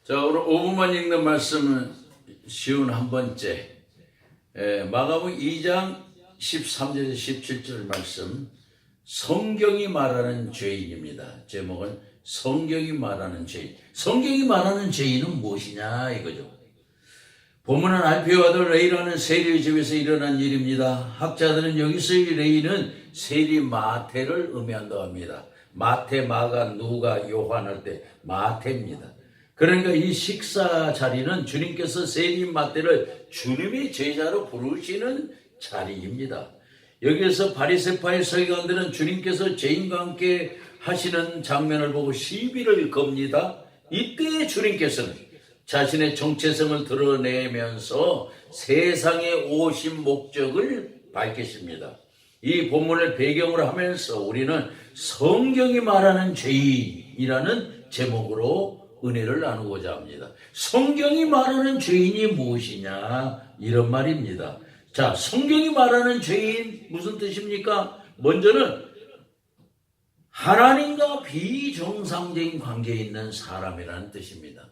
자, 오늘 5분만 읽는 말씀은 쉬운 한 번째. 마가복음 2장 13절에서 17절 말씀. 성경이 말하는 죄인입니다. 제목은 성경이 말하는 죄인. 성경이 말하는 죄인은 무엇이냐 이거죠. 본문은 알피오 아들 레이라는 세리의 집에서 일어난 일입니다. 학자들은 여기서의 레이는 세리 마태를 의미한다고 합니다. 마태, 마가, 누가, 요한 할 때 마태입니다. 그러니까 이 식사 자리는 주님께서 세리 마태를 주님의 제자로 부르시는 자리입니다. 여기에서 바리새파의 서기관들은 주님께서 죄인과 함께 하시는 장면을 보고 시비를 겁니다. 이때 주님께서는 자신의 정체성을 드러내면서 세상에 오신 목적을 밝히십니다. 이 본문을 배경으로 하면서 우리는 성경이 말하는 죄인이라는 제목으로 은혜를 나누고자 합니다. 성경이 말하는 죄인이 무엇이냐 이런 말입니다. 자, 성경이 말하는 죄인 무슨 뜻입니까? 먼저는 하나님과 비정상적인 관계에 있는 사람이라는 뜻입니다.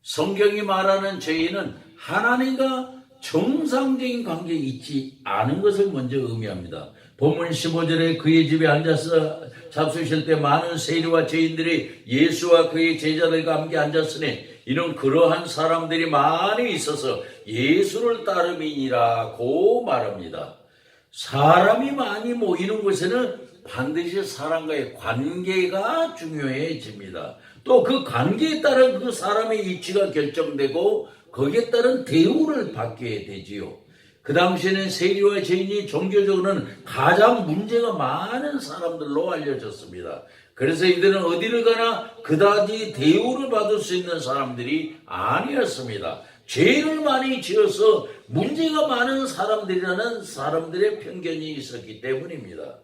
성경이 말하는 죄인은 하나님과 정상적인 관계에 있지 않은 것을 먼저 의미합니다. 본문 15절에 그의 집에 앉아서 잡수실 때 많은 세리와 죄인들이 예수와 그의 제자들과 함께 앉았으니 이는 그러한 사람들이 많이 있어서 예수를 따름이니라고 말합니다. 사람이 많이 모이는 곳에는 반드시 사람과의 관계가 중요해집니다. 또 그 관계에 따른 그 사람의 위치가 결정되고 거기에 따른 대우를 받게 되지요. 그 당시에는 세리와 죄인이 종교적으로는 가장 문제가 많은 사람들로 알려졌습니다. 그래서 이들은 어디를 가나 그다지 대우를 받을 수 있는 사람들이 아니었습니다. 죄를 많이 지어서 문제가 많은 사람들이라는 사람들의 편견이 있었기 때문입니다.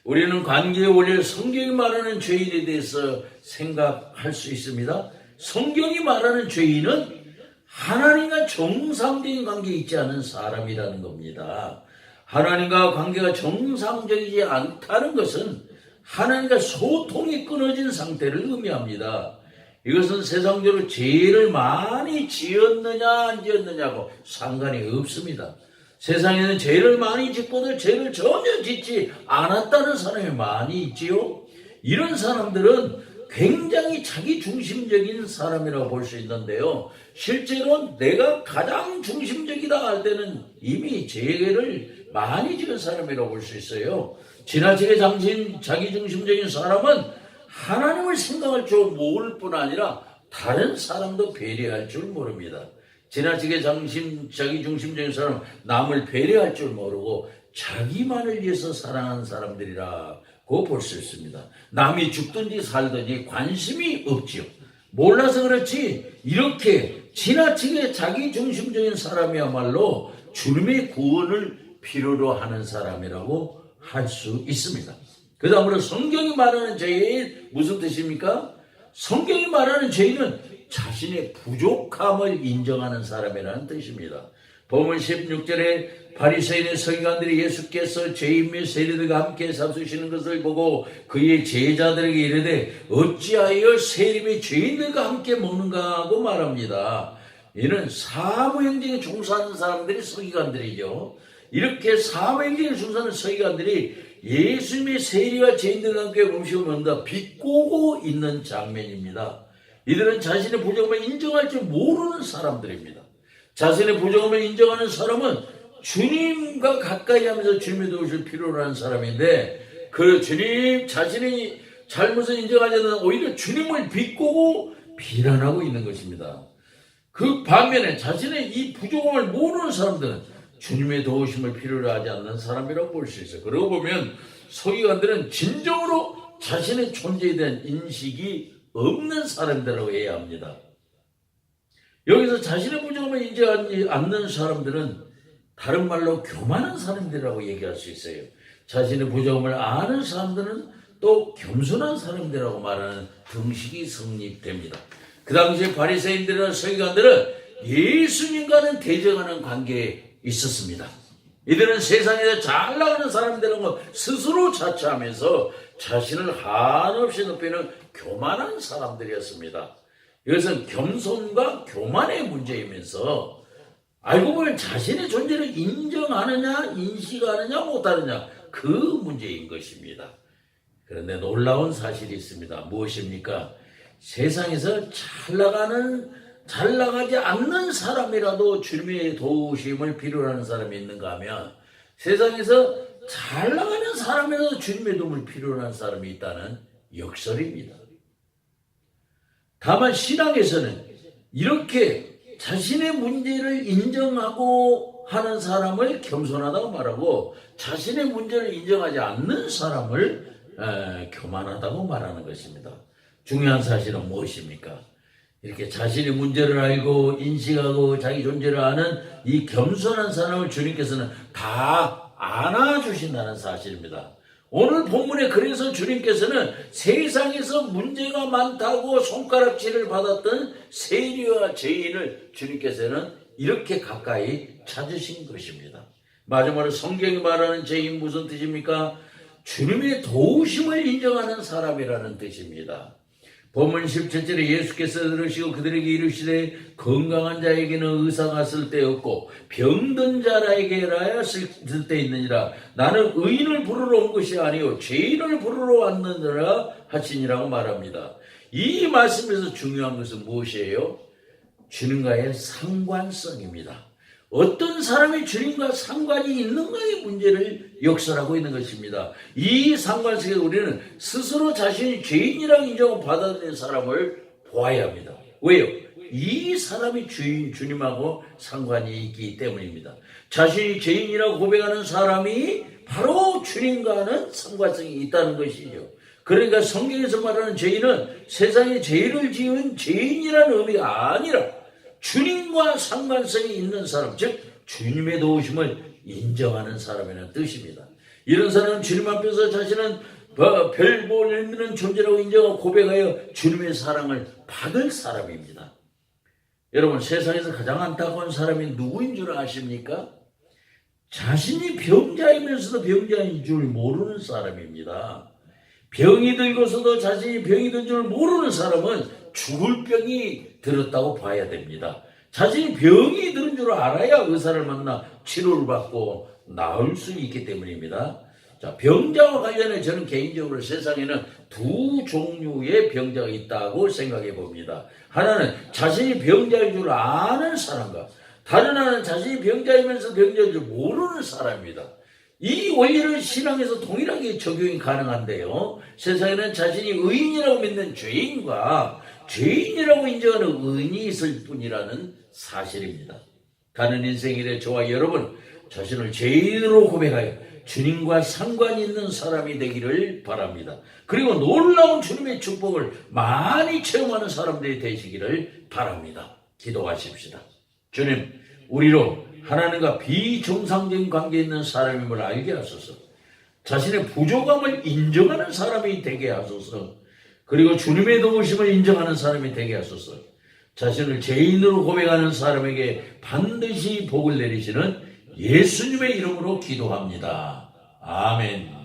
우리는 관계의 원리를 성경이 말하는 죄인에 대해서 생각할 수 있습니다. 성경이 말하는 죄인은 하나님과 정상적인 관계에 있지 않은 사람이라는 겁니다. 하나님과 관계가 정상적이지 않다는 것은 하나님과 소통이 끊어진 상태를 의미합니다. 이것은 세상적으로 죄를 많이 지었느냐 안 지었느냐고 상관이 없습니다. 세상에는 죄를 많이 짓고도 죄를 전혀 짓지 않았다는 사람이 많이 있지요. 이런 사람들은 굉장히 자기 중심적인 사람이라고 볼 수 있는데요. 실제로 내가 가장 중심적이다 할 때는 이미 죄를 많이 지은 사람이라고 볼 수 있어요. 지나치게 자기 중심적인 사람은 하나님을 생각할 줄 모를 뿐 아니라 다른 사람도 배려할 줄 모릅니다. 지나치게 자기 중심적인 사람은 남을 배려할 줄 모르고 자기만을 위해서 살아가는 사람들이라고 볼 수 있습니다. 남이 죽든지 살든지 관심이 없지요. 몰라서 그렇지 이렇게 지나치게 자기 중심적인 사람이야말로 주님의 구원을 필요로 하는 사람이라고 할 수 있습니다. 그 다음으로 성경이 말하는 죄인 무슨 뜻입니까? 성경이 말하는 죄인은 자신의 부족함을 인정하는 사람이라는 뜻입니다. 본문 16절에 바리새인의 서기관들이 예수께서 죄인 및 세리들과 함께 잡수시는 것을 보고 그의 제자들에게 이르되 어찌하여 세리 및 죄인들과 함께 먹는가 하고 말합니다. 이는 사무행정에 종사하는 사람들이 서기관들이죠. 이렇게 사무행정에 종사하는 서기관들이 예수님의 세리와 죄인들과 함께 음식을 먹는다 비꼬고 있는 장면입니다. 이들은 자신의 부족함을 인정할 줄 모르는 사람들입니다. 자신의 부족함을 인정하는 사람은 주님과 가까이 하면서 주님의 도우실 필요로 하는 사람인데 그 주님 자신의 잘못을 인정하지 않는 오히려 주님을 비꼬고 비난하고 있는 것입니다. 그 반면에 자신의 이 부족함을 모르는 사람들은 주님의 도우심을 필요로 하지 않는 사람이라고 볼 수 있어요. 그러고 보면 서기관들은 진정으로 자신의 존재에 대한 인식이 없는 사람들이라고 해야 합니다. 여기서 자신의 부족함을 인정하지 않는 사람들은 다른 말로 교만한 사람들이라고 얘기할 수 있어요. 자신의 부족함을 아는 사람들은 또 겸손한 사람들이라고 말하는 등식이 성립됩니다. 그 당시에 바리새인들이나 서기관들은 예수님과는 대적하는 관계에 있었습니다. 이들은 세상에서 잘 나가는 사람들이라고 스스로 자처하면서 자신을 한없이 높이는 교만한 사람들이었습니다. 이것은 겸손과 교만의 문제이면서 알고 보면 자신의 존재를 인정하느냐, 인식하느냐, 못하느냐 그 문제인 것입니다. 그런데 놀라운 사실이 있습니다. 무엇입니까? 세상에서 잘 나가지 않는 사람이라도 주님의 도우심을 필요로 하는 사람이 있는가 하면 세상에서 잘 나가는 사람이라도 주님의 도움을 필요로 하는 사람이 있다는 역설입니다. 다만 신앙에서는 이렇게 자신의 문제를 인정하고 하는 사람을 겸손하다고 말하고 자신의 문제를 인정하지 않는 사람을 교만하다고 말하는 것입니다. 중요한 사실은 무엇입니까? 이렇게 자신의 문제를 알고 인식하고 자기 존재를 아는 이 겸손한 사람을 주님께서는 다 안아주신다는 사실입니다. 오늘 본문에 그래서 주님께서는 세상에서 문제가 많다고 손가락질을 받았던 세리와 죄인을 주님께서는 이렇게 가까이 찾으신 것입니다. 마지막으로 성경이 말하는 죄인 무슨 뜻입니까? 주님의 도우심을 인정하는 사람이라는 뜻입니다. 본문 17절에 예수께서 들으시고 그들에게 이르시되 건강한 자에게는 의사가 쓸 데 없고 병든 자라에게라야 쓸 데 있느니라. 나는 의인을 부르러 온 것이 아니요 죄인을 부르러 왔느니라 하시니라고 말합니다. 이 말씀에서 중요한 것은 무엇이에요? 주님과의 상관성입니다. 어떤 사람이 주님과 상관이 있는가의 문제를 역설하고 있는 것입니다. 이 상관성에 우리는 스스로 자신이 죄인이라고 인정하고 받아들이는 사람을 보아야 합니다. 왜요? 이 사람이 주님하고 상관이 있기 때문입니다. 자신이 죄인이라고 고백하는 사람이 바로 주님과는 상관성이 있다는 것이죠. 그러니까 성경에서 말하는 죄인은 세상에 죄를 지은 죄인이라는 의미가 아니라 주님과 상관성이 있는 사람, 즉 주님의 도우심을 인정하는 사람이라는 뜻입니다. 이런 사람은 주님 앞에서 자신은 별 볼 있는 존재라고 인정하고 고백하여 주님의 사랑을 받을 사람입니다. 여러분, 세상에서 가장 안타까운 사람이 누구인 줄 아십니까? 자신이 병자이면서도 병자인 줄 모르는 사람입니다. 병이 들고서도 자신이 병이 든 줄 모르는 사람은 죽을 병이 들었다고 봐야 됩니다. 자신이 병이 들은 줄 알아야 의사를 만나 치료를 받고 나을 수 있기 때문입니다. 자, 병자와 관련해 저는 개인적으로 세상에는 두 종류의 병자가 있다고 생각해 봅니다. 하나는 자신이 병자인 줄 아는 사람과 다른 하나는 자신이 병자이면서 병자인 줄 모르는 사람입니다. 이 원리를 신앙에서 동일하게 적용이 가능한데요. 세상에는 자신이 의인이라고 믿는 죄인과 죄인이라고 인정하는 의인이 있을 뿐이라는 사실입니다. 가는 인생일에 저와 여러분 자신을 죄인으로 고백하여 주님과 상관이 있는 사람이 되기를 바랍니다. 그리고 놀라운 주님의 축복을 많이 체험하는 사람들이 되시기를 바랍니다. 기도하십시다. 주님, 우리로 하나님과 비정상적인 관계에 있는 사람임을 알게 하소서. 자신의 부족함을 인정하는 사람이 되게 하소서. 그리고 주님의 도우심을 인정하는 사람이 되게 하소서. 자신을 죄인으로 고백하는 사람에게 반드시 복을 내리시는 예수님의 이름으로 기도합니다. 아멘.